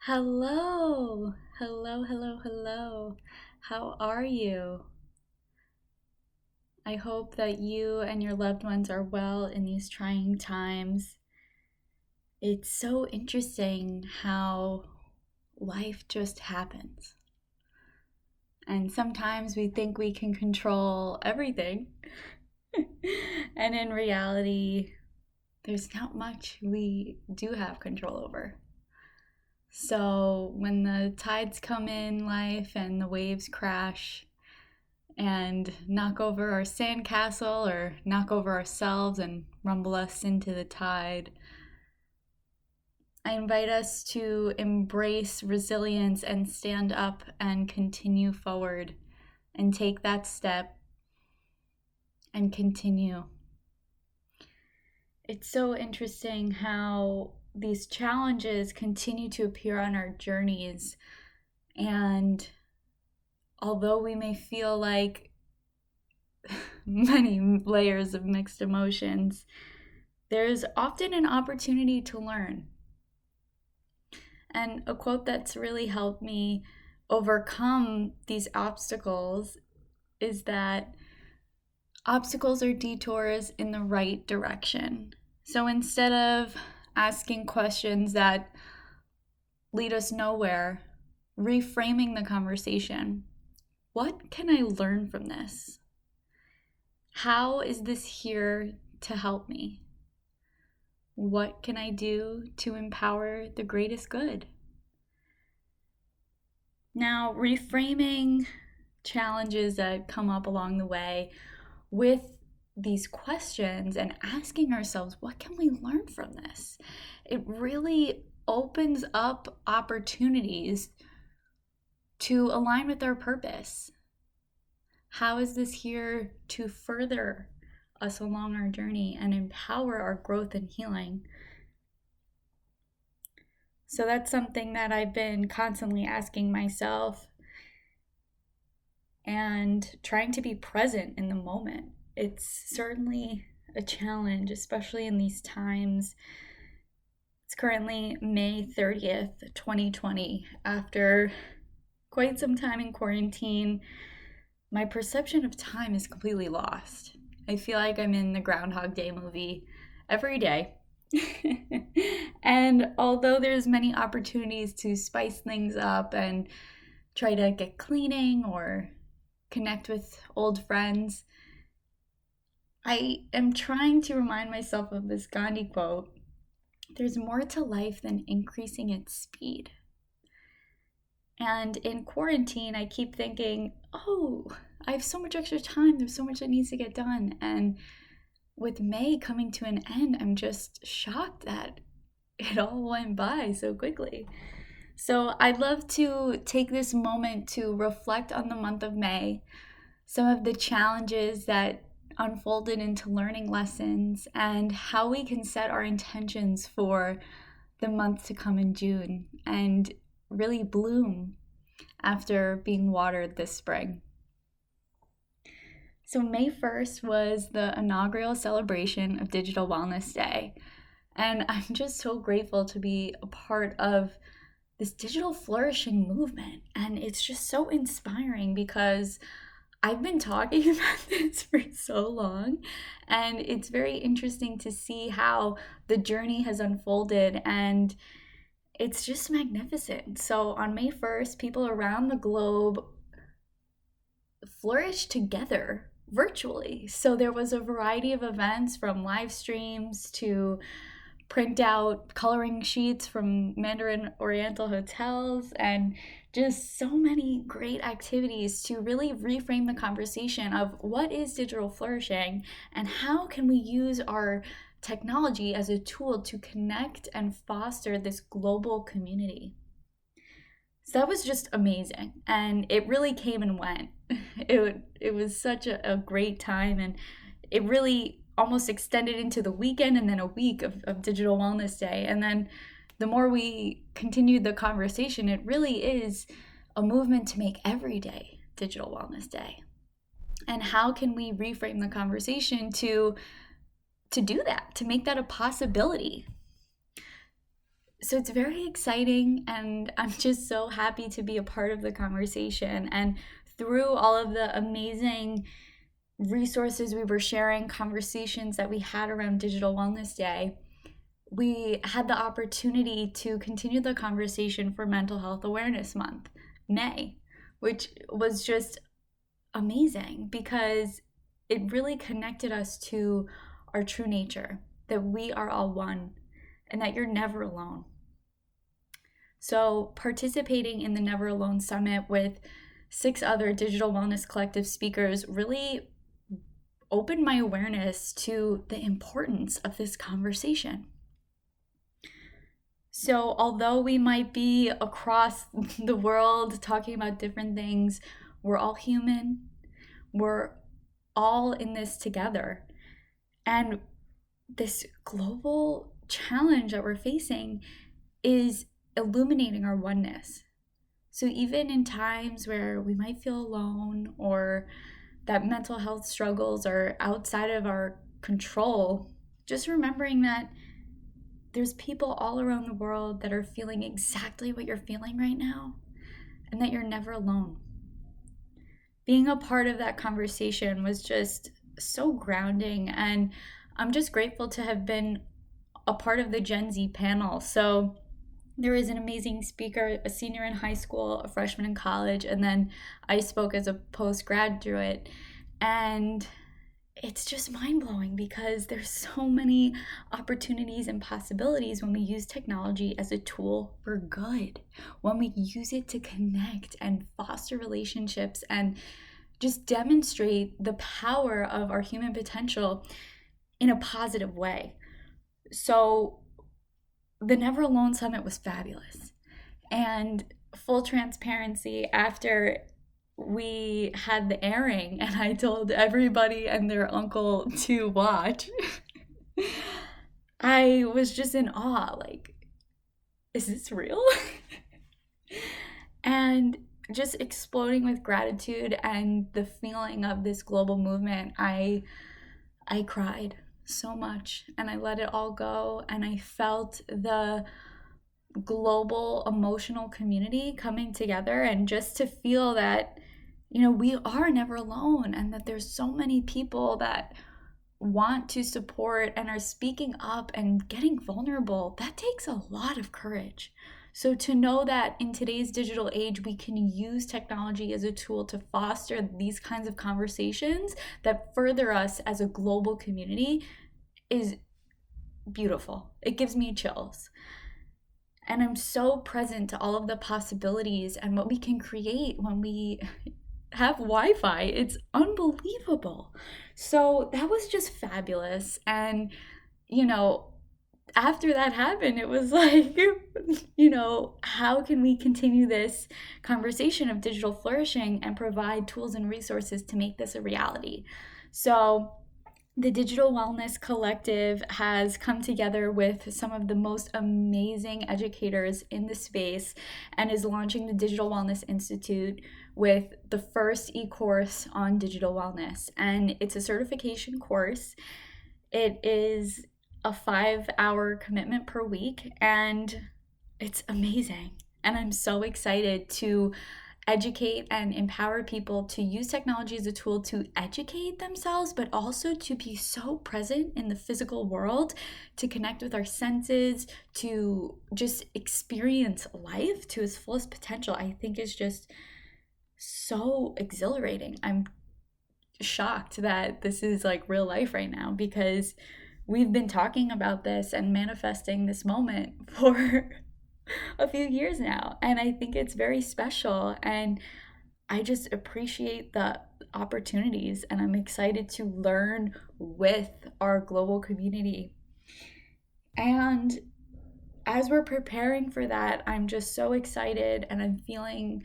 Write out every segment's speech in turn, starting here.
Hello, hello, hello, hello. How are you? I hope that you and your loved ones are well in these trying times. It's so interesting how life just happens. And sometimes we think we can control everything. And in reality, there's not much we do have control over. So when the tides come in life and the waves crash and knock over our sandcastle or knock over ourselves and rumble us into the tide, I invite us to embrace resilience and stand up and continue forward and take that step and continue. It's so interesting how these challenges continue to appear on our journeys. And although we may feel like many layers of mixed emotions, there's often an opportunity to learn. And a quote that's really helped me overcome these obstacles is that obstacles are detours in the right direction. So instead of asking questions that lead us nowhere, reframing the conversation. What can I learn from this? How is this here to help me? What can I do to empower the greatest good? Now, reframing challenges that come up along the way with these questions and asking ourselves, what can we learn from this? It really opens up opportunities to align with our purpose. How is this here to further us along our journey and empower our growth and healing? So that's something that I've been constantly asking myself and trying to be present in the moment. It's certainly a challenge, especially in these times. It's currently May 30th, 2020. After quite some time in quarantine, my perception of time is completely lost. I feel like I'm in the Groundhog Day movie every day. And although there's many opportunities to spice things up and try to get cleaning or connect with old friends, I am trying to remind myself of this Gandhi quote: there's more to life than increasing its speed. And in quarantine, I keep thinking, oh, I have so much extra time. There's so much that needs to get done. And with May coming to an end, I'm just shocked that it all went by so quickly. So I'd love to take this moment to reflect on the month of May, some of the challenges that unfolded into learning lessons, and how we can set our intentions for the month to come in June and really bloom after being watered this spring. So May 1st was the inaugural celebration of Digital Wellness Day. And I'm just so grateful to be a part of this digital flourishing movement. And it's just so inspiring because I've been talking about this for so long. And it's very interesting to see how the journey has unfolded. And it's just magnificent. So on May 1st, people around the globe flourished together virtually. So there was a variety of events, from live streams to print out coloring sheets from Mandarin Oriental hotels, and just so many great activities to really reframe the conversation of what is digital flourishing and how can we use our technology as a tool to connect and foster this global community. So that was just amazing, and it really came and went. It was such a great time, and it really almost extended into the weekend and then a week of Digital Wellness Day. And then the more we continued the conversation, it really is a movement to make every day Digital Wellness Day. And how can we reframe the conversation to do that, to make that a possibility? So it's very exciting, and I'm just so happy to be a part of the conversation. And through all of the amazing resources we were sharing, conversations that we had around Digital Wellness Day, we had the opportunity to continue the conversation for Mental Health Awareness Month, May, which was just amazing because it really connected us to our true nature, that we are all one and that you're never alone. So, participating in the Never Alone Summit with 6 other Digital Wellness Collective speakers really opened my awareness to the importance of this conversation. So, although we might be across the world talking about different things, we're all human. We're all in this together. And this global challenge that we're facing is illuminating our oneness. So, even in times where we might feel alone or that mental health struggles are outside of our control, just remembering that there's people all around the world that are feeling exactly what you're feeling right now and that you're never alone. Being a part of that conversation was just so grounding, and I'm just grateful to have been a part of the Gen Z panel. So there was an amazing speaker, a senior in high school, a freshman in college, and then I spoke as a postgraduate. And it's just mind-blowing because there's so many opportunities and possibilities when we use technology as a tool for good, when we use it to connect and foster relationships and just demonstrate the power of our human potential in a positive way. So the Never Alone Summit was fabulous. And full transparency, after we had the airing and I told everybody and their uncle to watch, I was just in awe. Like, is this real? And just exploding with gratitude and the feeling of this global movement, I cried so much and I let it all go, and I felt the global emotional community coming together, and just to feel that, you know, we are never alone and that there's so many people that want to support and are speaking up and getting vulnerable. That takes a lot of courage. So to know that in today's digital age, we can use technology as a tool to foster these kinds of conversations that further us as a global community is beautiful. It gives me chills. And I'm so present to all of the possibilities and what we can create when we have Wi-Fi. It's unbelievable. So that was just fabulous. And, you know, after that happened, it was like, you know, how can we continue this conversation of digital flourishing and provide tools and resources to make this a reality? So the Digital Wellness Collective has come together with some of the most amazing educators in the space and is launching the Digital Wellness Institute with the first e-course on digital wellness. And it's a certification course. It is a 5-hour commitment per week, and it's amazing. And I'm so excited to educate and empower people to use technology as a tool to educate themselves, but also to be so present in the physical world, to connect with our senses, to just experience life to its fullest potential. I think is just so exhilarating. I'm shocked that this is like real life right now, because we've been talking about this and manifesting this moment for a few years now. And I think it's very special. And I just appreciate the opportunities, and I'm excited to learn with our global community. And as we're preparing for that, I'm just so excited and I'm feeling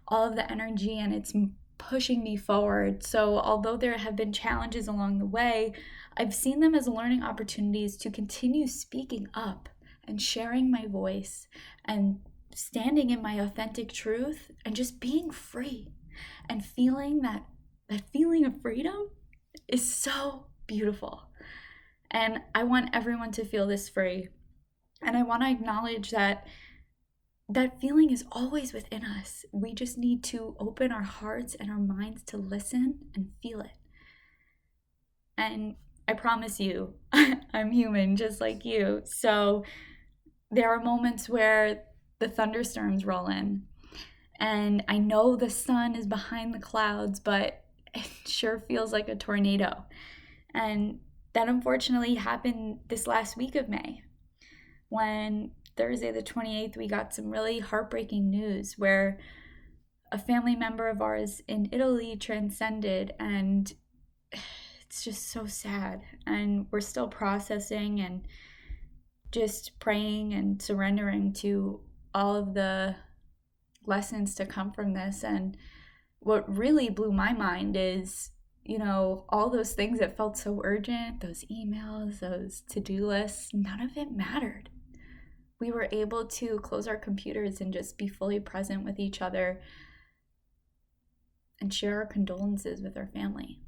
all of the energy, and it's pushing me forward. So, although there have been challenges along the way, I've seen them as learning opportunities to continue speaking up and sharing my voice and standing in my authentic truth and just being free and feeling that feeling of freedom is so beautiful. And I want everyone to feel this free. And I want to acknowledge that that feeling is always within us. We just need to open our hearts and our minds to listen and feel it. And I promise you, I'm human just like you. So there are moments where the thunderstorms roll in. And I know the sun is behind the clouds, but it sure feels like a tornado. And that unfortunately happened this last week of May, when Thursday the 28th, we got some really heartbreaking news where a family member of ours in Italy transcended, and it's just so sad. And we're still processing and just praying and surrendering to all of the lessons to come from this. And what really blew my mind is, all those things that felt so urgent, those emails, those to-do lists, none of it mattered. We were able to close our computers and just be fully present with each other and share our condolences with our family.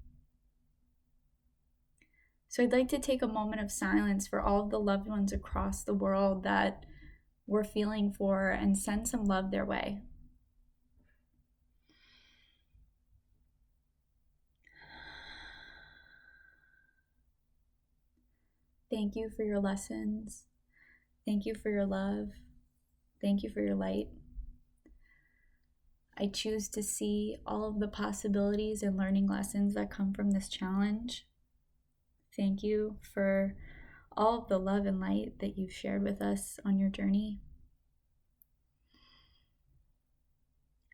So I'd like to take a moment of silence for all of the loved ones across the world that we're feeling for, and send some love their way. Thank you for your lessons. Thank you for your love. Thank you for your light. I choose to see all of the possibilities and learning lessons that come from this challenge. Thank you for all of the love and light that you've shared with us on your journey.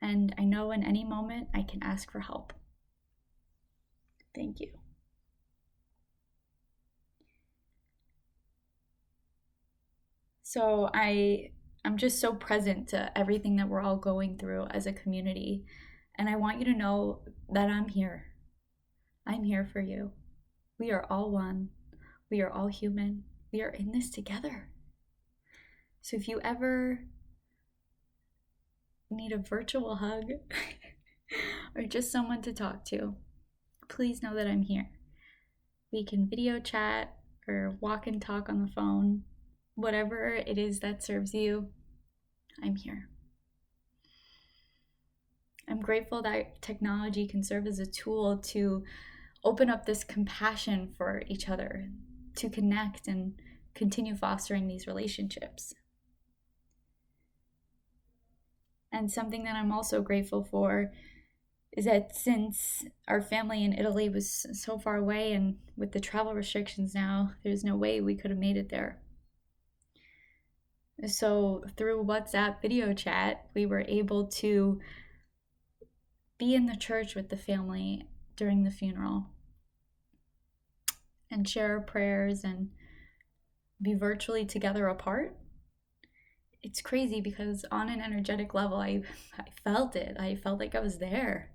And I know in any moment I can ask for help. Thank you. So I'm just so present to everything that we're all going through as a community. And I want you to know that I'm here. I'm here for you. We are all one. We are all human. We are in this together. So if you ever need a virtual hug or just someone to talk to, please know that I'm here. We can video chat or walk and talk on the phone. Whatever it is that serves you, I'm here. I'm grateful that technology can serve as a tool to open up this compassion for each other, to connect and continue fostering these relationships. And something that I'm also grateful for is that since our family in Italy was so far away, and with the travel restrictions now, there's no way we could have made it there. So through WhatsApp video chat, we were able to be in the church with the family during the funeral and share our prayers and be virtually together apart. It's crazy because on an energetic level, I felt it. I felt like I was there.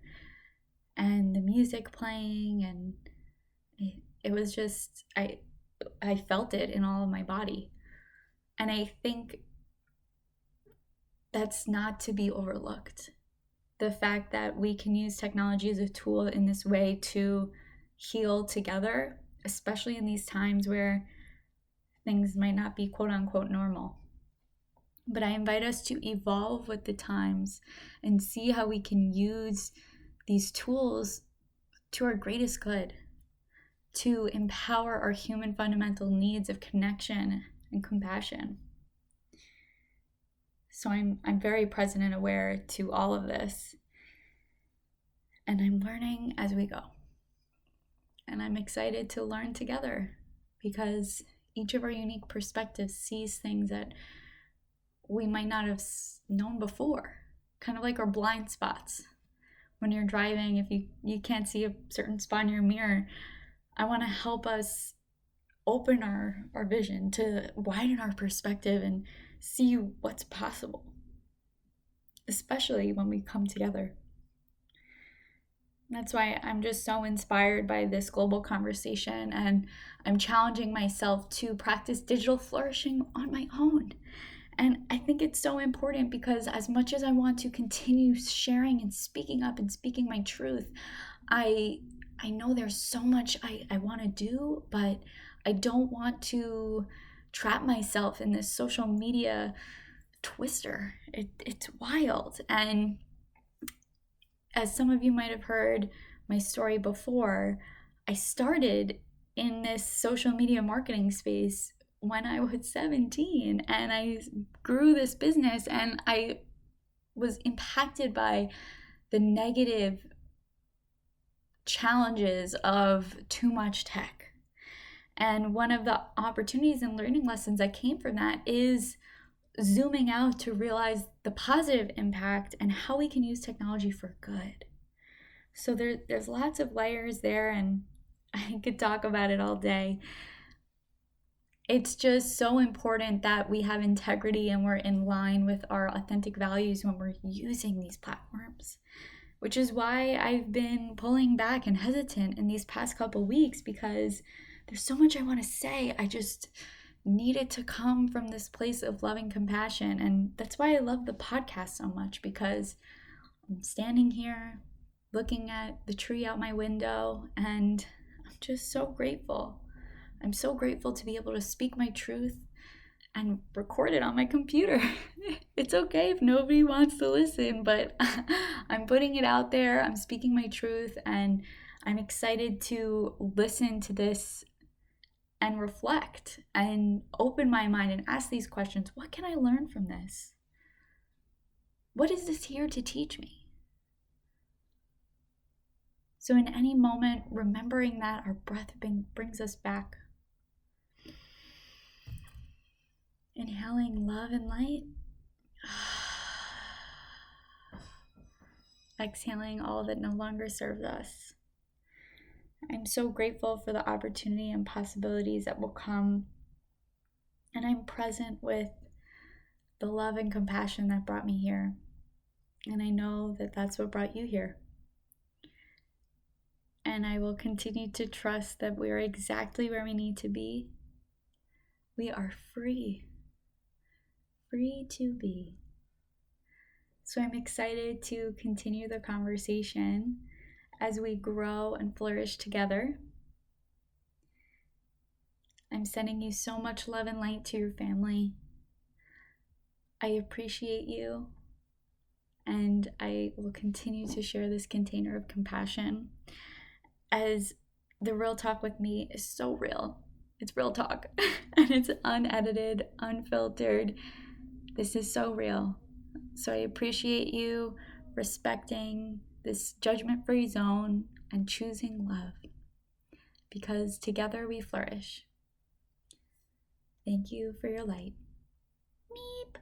And the music playing, and it was just, I felt it in all of my body. And I think that's not to be overlooked. The fact that we can use technology as a tool in this way to heal together, especially in these times where things might not be quote unquote normal. But I invite us to evolve with the times and see how we can use these tools to our greatest good, to empower our human fundamental needs of connection and compassion. So I'm very present and aware to all of this. And I'm learning as we go. And I'm excited to learn together, because each of our unique perspectives sees things that we might not have known before, kind of like our blind spots. When you're driving, if you can't see a certain spot in your mirror, I want to help us open our vision, to widen our perspective and see what's possible, especially when we come together. That's why I'm just so inspired by this global conversation, and I'm challenging myself to practice digital flourishing on my own. And I think it's so important, because as much as I want to continue sharing and speaking up and speaking my truth, I know there's so much I want to do, but I don't want to trap myself in this social media twister. It's wild. And as some of you might have heard my story before, I started in this social media marketing space when I was 17, and I grew this business, and I was impacted by the negative challenges of too much tech. And one of the opportunities and learning lessons that came from that is zooming out to realize the positive impact and how we can use technology for good. So there's lots of layers there, and I could talk about it all day. It's just so important that we have integrity and we're in line with our authentic values when we're using these platforms, which is why I've been pulling back and hesitant in these past couple weeks, because there's so much I want to say. I just need it to come from this place of loving compassion. And that's why I love the podcast so much, because I'm standing here looking at the tree out my window, and I'm just so grateful. I'm so grateful to be able to speak my truth and record it on my computer. It's okay if nobody wants to listen, but I'm putting it out there. I'm speaking my truth, and I'm excited to listen to this and reflect and open my mind and ask these questions. What can I learn from this? What is this here to teach me? So in any moment, remembering that our breath brings us back. Inhaling love and light. Exhaling all that no longer serves us. I'm so grateful for the opportunity and possibilities that will come. And I'm present with the love and compassion that brought me here. And I know that that's what brought you here. And I will continue to trust that we are exactly where we need to be. We are free. Free to be. So I'm excited to continue the conversation as we grow and flourish together. I'm sending you so much love and light to your family. I appreciate you, and I will continue to share this container of compassion, as the real talk with me is so real. It's real talk, and it's unedited, unfiltered. This is so real. So I appreciate you respecting this judgment-free zone and choosing love, because together we flourish. Thank you for your light. Meep.